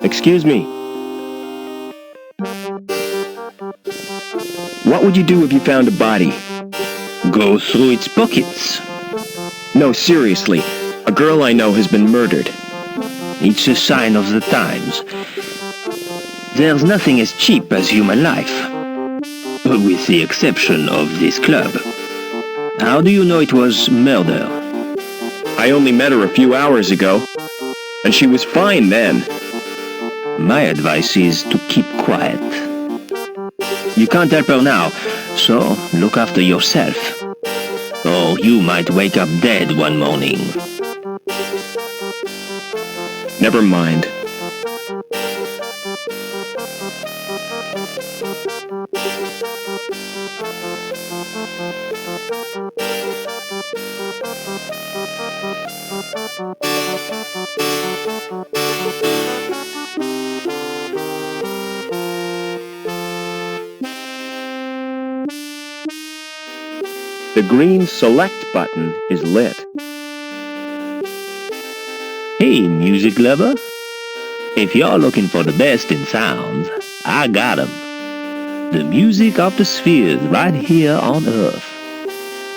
Excuse me. What would you do if you found a body? Go through its pockets. No, seriously. A girl I know has been murdered. It's a sign of the times. There's nothing as cheap as human life. With the exception of this club. How do you know it was murder? I only met her a few hours ago, and she was fine then. My advice is to keep quiet. You can't help her now, so look after yourself. Or you might wake up dead one morning. Never mind. The green select button is lit. Hey, music lover. If you're looking for the best in sounds, I got 'em. The music of the spheres right here on Earth.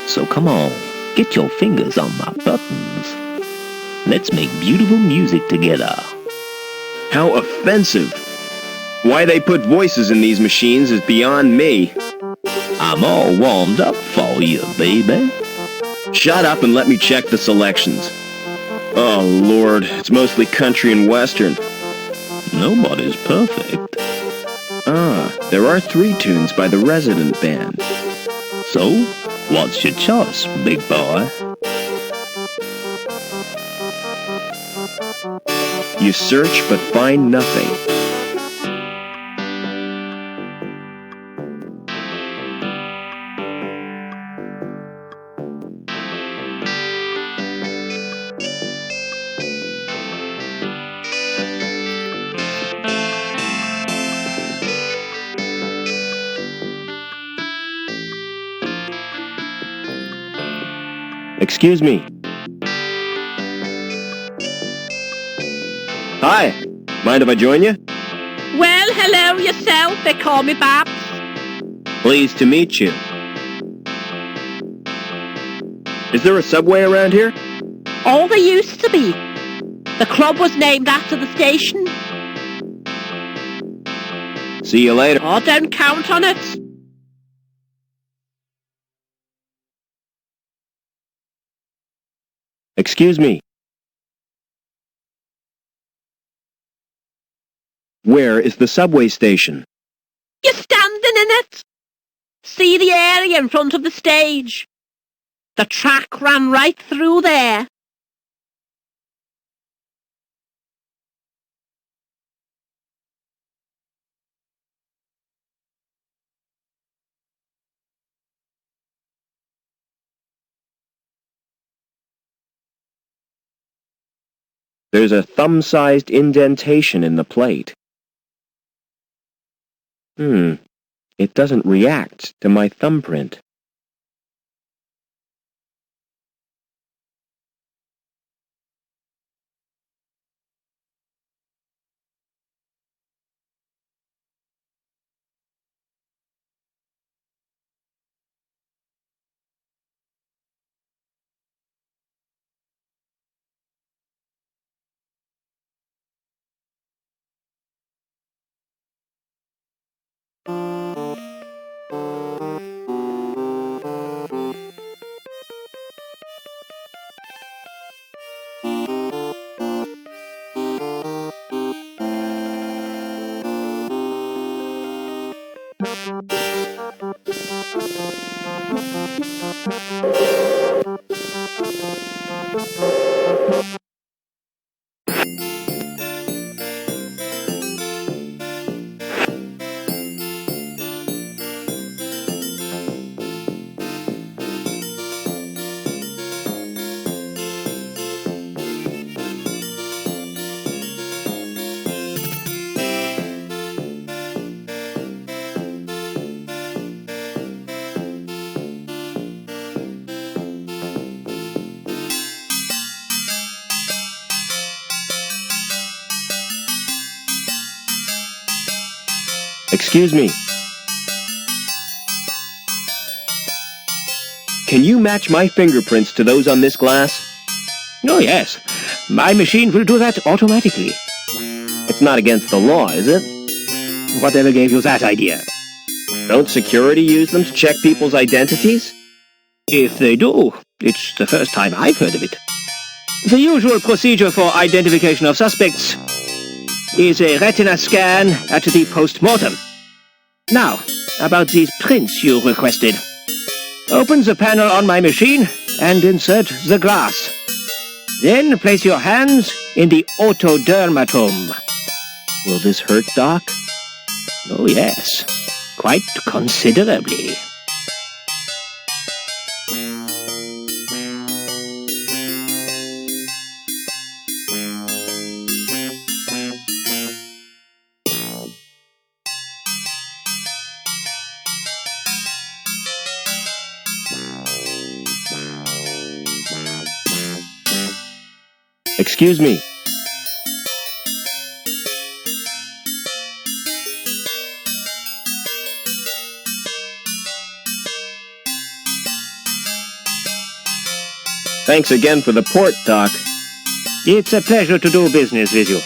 So come on, get your fingers on my buttons. Let's make beautiful music together. How offensive! Why they put voices in these machines is beyond me. I'm all warmed up for you, baby. Shut up and let me check the selections. Oh, Lord, it's mostly country and western. Nobody's perfect. Ah, there are 3 tunes by the Resident Band. So, what's your choice, big boy? You search but find nothing. Excuse me. Hi. Mind if I join you? Well, hello yourself. They call me Babs. Pleased to meet you. Is there a subway around here? Oh, there used to be. The club was named after the station. See you later. Oh, don't count on it. Excuse me. Where is the subway station? You're standing in it. See the area in front of the stage? The track ran right through there. There's a thumb-sized indentation in the plate. It doesn't react to my thumbprint. Excuse me. Can you match my fingerprints to those on this glass? Oh, yes. My machine will do that automatically. It's not against the law, is it? Whatever gave you that idea? Don't security use them to check people's identities? If they do, it's the first time I've heard of it. The usual procedure for identification of suspects is a retina scan at the post-mortem. Now, about these prints you requested. Open the panel on my machine and insert the glass. Then place your hands in the otodermatome. Will this hurt, Doc? Oh, yes. Quite considerably. Excuse me. Thanks again for the port, Doc. It's a pleasure to do business with you.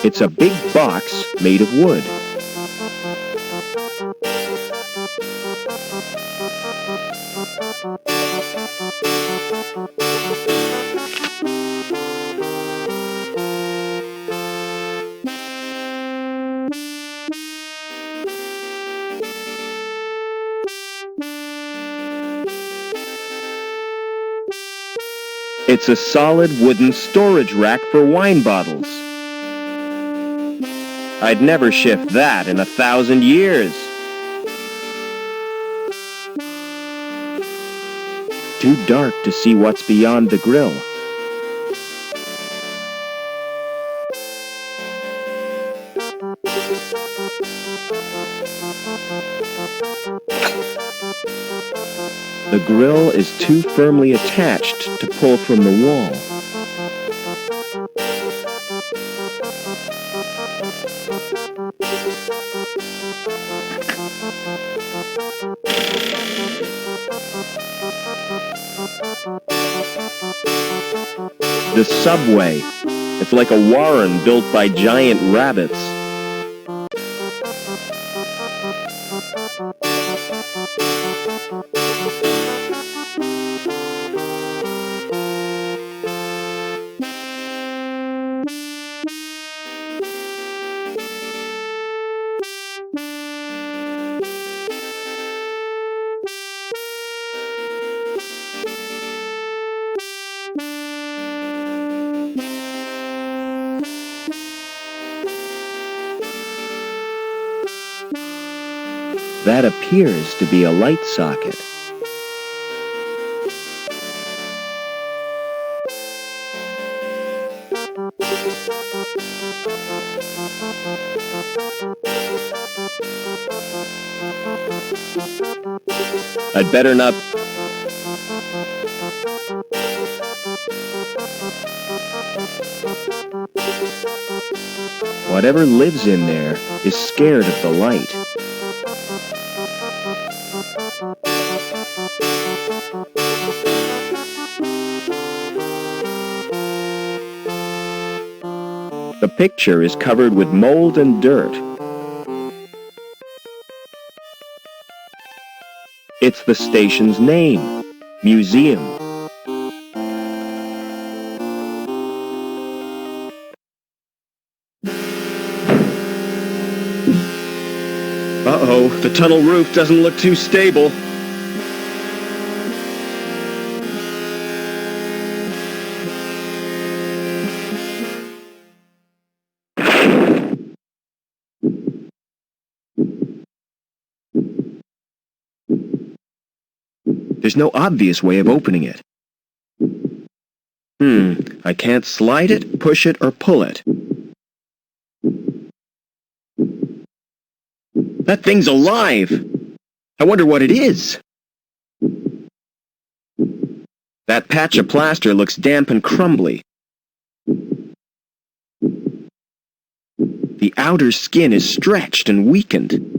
It's a big box made of wood. It's a solid wooden storage rack for wine bottles. I'd never shift that in 1,000 years. Too dark to see what's beyond the grill. The grill is too firmly attached to pull from the wall. The subway. It's like a warren built by giant rabbits. That appears to be a light socket. I'd better not... Whatever lives in there is scared of the light. The picture is covered with mold and dirt. It's the station's name, Museum. Uh-oh, the tunnel roof doesn't look too stable. There's no obvious way of opening it. I can't slide it, push it, or pull it. That thing's alive! I wonder what it is. That patch of plaster looks damp and crumbly. The outer skin is stretched and weakened.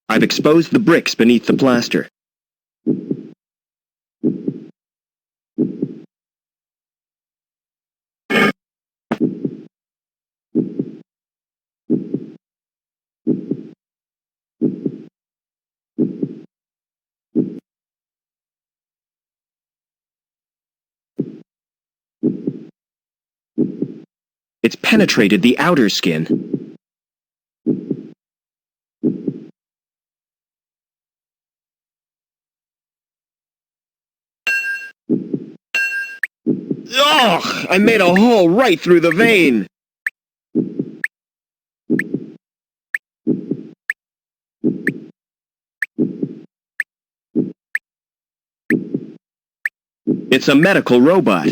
I've exposed the bricks beneath the plaster. It's penetrated the outer skin. Ugh! I made a hole right through the vein! It's a medical robot.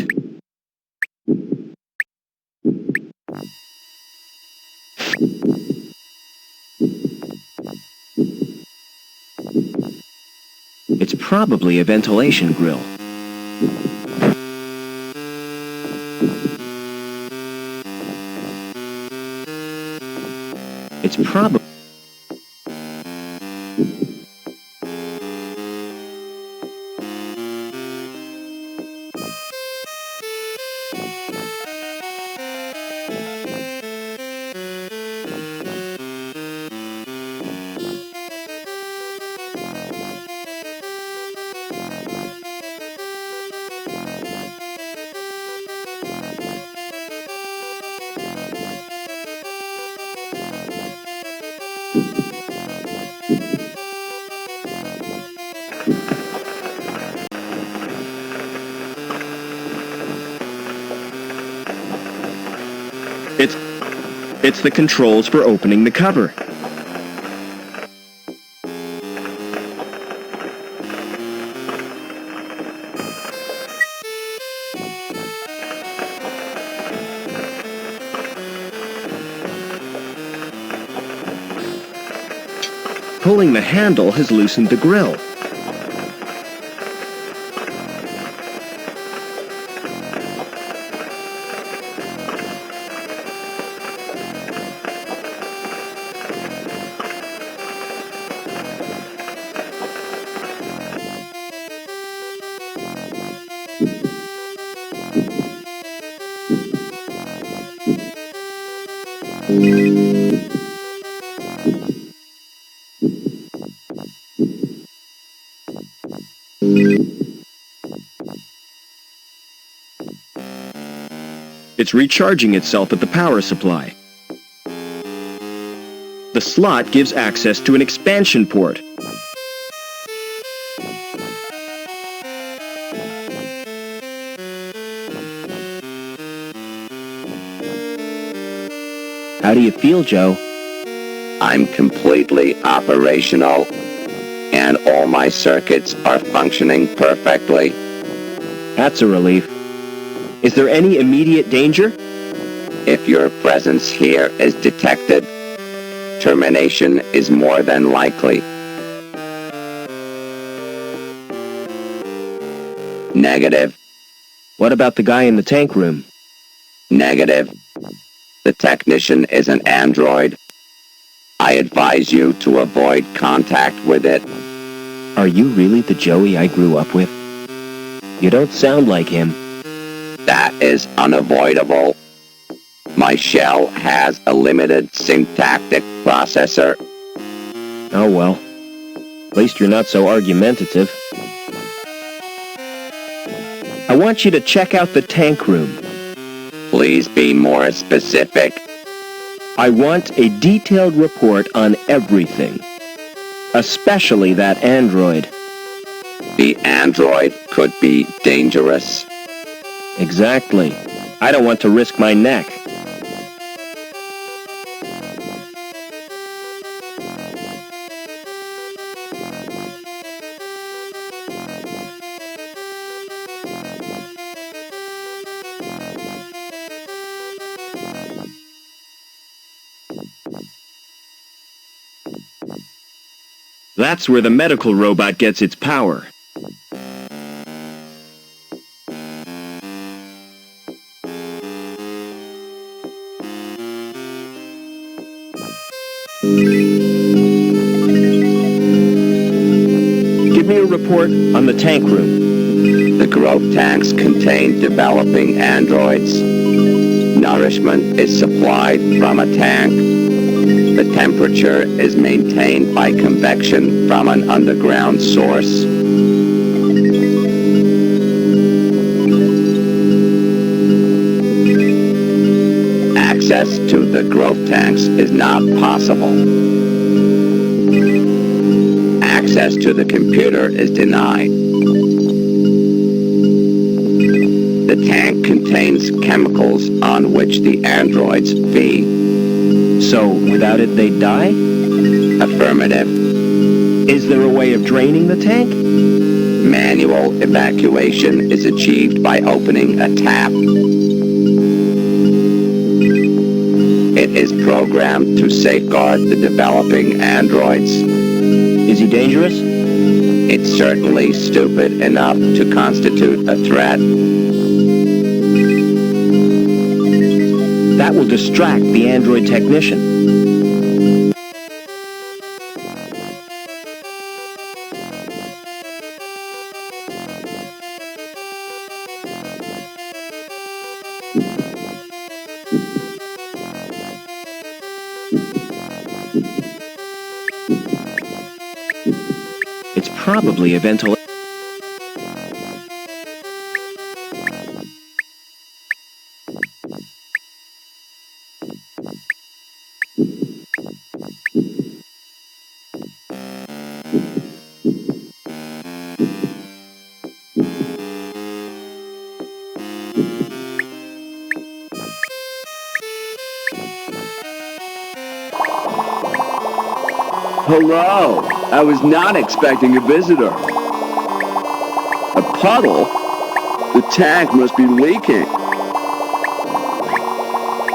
It's probably a ventilation grill. It's probably... It's the controls for opening the cover. Pulling the handle has loosened the grill. It's recharging itself at the power supply. The slot gives access to an expansion port. How do you feel, Joe? I'm completely operational, and all my circuits are functioning perfectly. That's a relief. Is there any immediate danger? If your presence here is detected, termination is more than likely. Negative. What about the guy in the tank room? Negative. The technician is an android. I advise you to avoid contact with it. Are you really the Joey I grew up with? You don't sound like him. That is unavoidable. My shell has a limited syntactic processor. Oh well. At least you're not so argumentative. I want you to check out the tank room. Please be more specific. I want a detailed report on everything. Especially that android. The android could be dangerous. Exactly. I don't want to risk my neck. That's where the medical robot gets its power. Give me a report on the tank room. The growth tanks contain developing androids. Nourishment is supplied from a tank. The temperature is maintained by convection from an underground source. Access to the growth tanks is not possible. Access to the computer is denied. The tank contains chemicals on which the androids feed. So, without it, they'd die? Affirmative. Is there a way of draining the tank? Manual evacuation is achieved by opening a tap. It is programmed to safeguard the developing androids. Is he dangerous? It's certainly stupid enough to constitute a threat. That will distract the android technician. It's probably a ventilation. Hello. I was not expecting a visitor. A puddle? The tank must be leaking.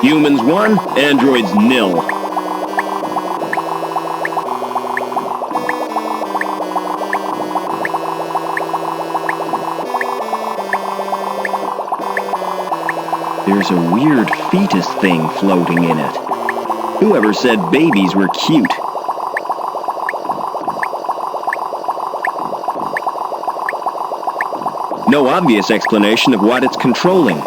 Humans 1, androids 0. There's a weird fetus thing floating in it. Whoever said babies were cute? No obvious explanation of what it's controlling.